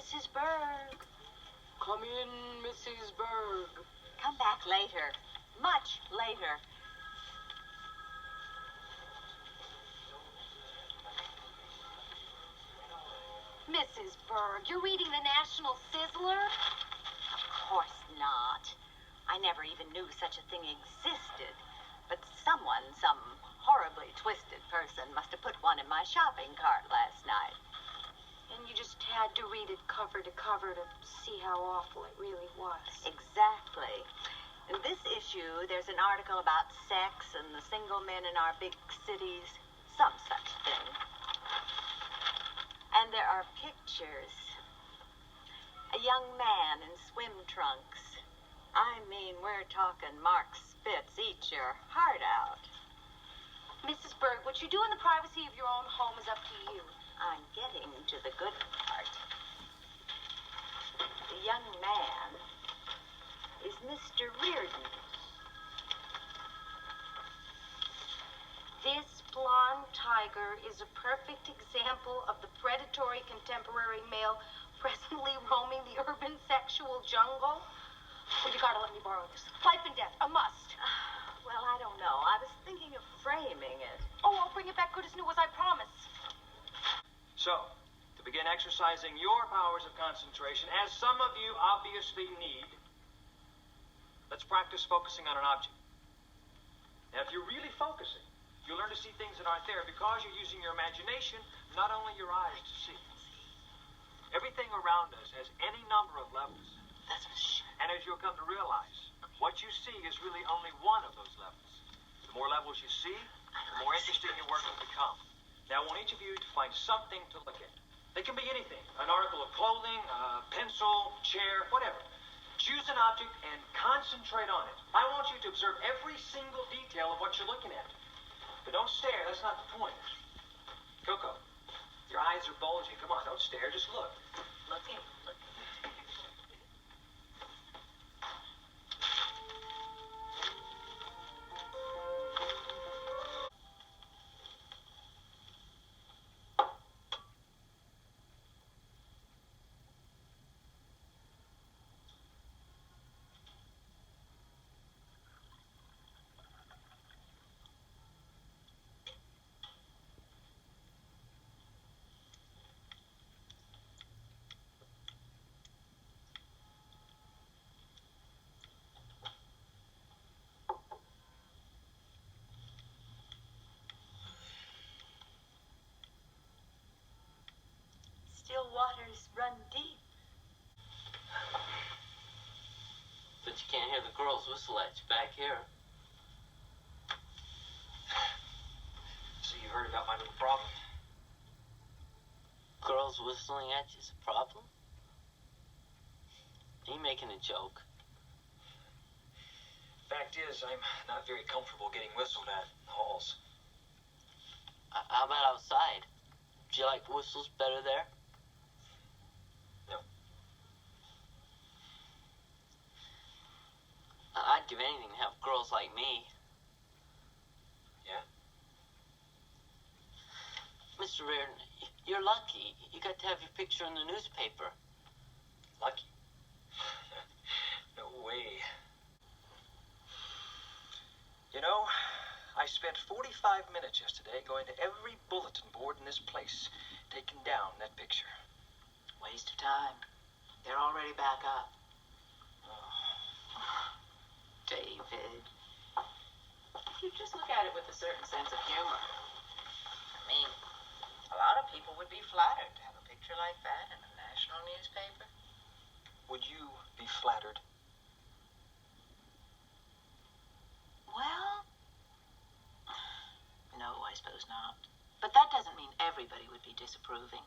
Mrs. Berg. Come in, Mrs. Berg. Come back later. Much later. Mrs. Berg, you're reading the National Sizzler? Of course not. I never even knew such a thing existed. But someone, some horribly twisted person, must have put one in my shopping cart last night. And you just had to read it cover to cover to see how awful it really was. Exactly. In this issue, there's an article about sex and the single men in our big cities. Some such thing. And there are pictures. A young man in swim trunks. I mean, we're talking Mark Spitz, eat your heart out. Mrs. Berg, what you do in the privacy of your own home is up to you. I'm getting to the good part. The young man is Mr. Reardon. This blonde tiger is a perfect example of the predatory contemporary male presently roaming the urban sexual jungle. Well, you gotta let me borrow this. Life and death, a must. Well, I don't know. I was thinking of framing it. Oh, I'll bring it back good as new as I promise. So, to begin exercising your powers of concentration, as some of you obviously need, let's practice focusing on an object. Now, if you're really focusing, you'll learn to see things that aren't there because you're using your imagination, not only your eyes to see. Everything around us has any number of levels. And as you'll come to realize, what you see is really only one of those levels. The more levels you see, the more interesting your work will become. Now, I want each of you to find something to look at. It can be anything. An article of clothing, a pencil, chair, whatever. Choose an object and concentrate on it. I want you to observe every single detail of what you're looking at. But don't stare, that's not the point. Coco, your eyes are bulging. Come on, don't stare, just look. Looking. Still waters run deep. But you can't hear the girls whistle at you back here. So you heard about my little problem. Girls whistling at you is a problem? Are you making a joke? Fact is, I'm not very comfortable getting whistled at in halls. How about outside? Do you like whistles better there? No. I'd give anything to have girls like me. Yeah? Mr. Reardon, you're lucky. You got to have your picture in the newspaper. Lucky? No way. You know, I spent 45 minutes yesterday going to every bulletin board in this place, taking down that picture. Waste of time. They're already back up. David. If you just look at it with a certain sense of humor. I mean, a lot of people would be flattered to have a picture like that in a national newspaper. Would you be flattered? Well, no, I suppose not. But that doesn't mean everybody would be disapproving.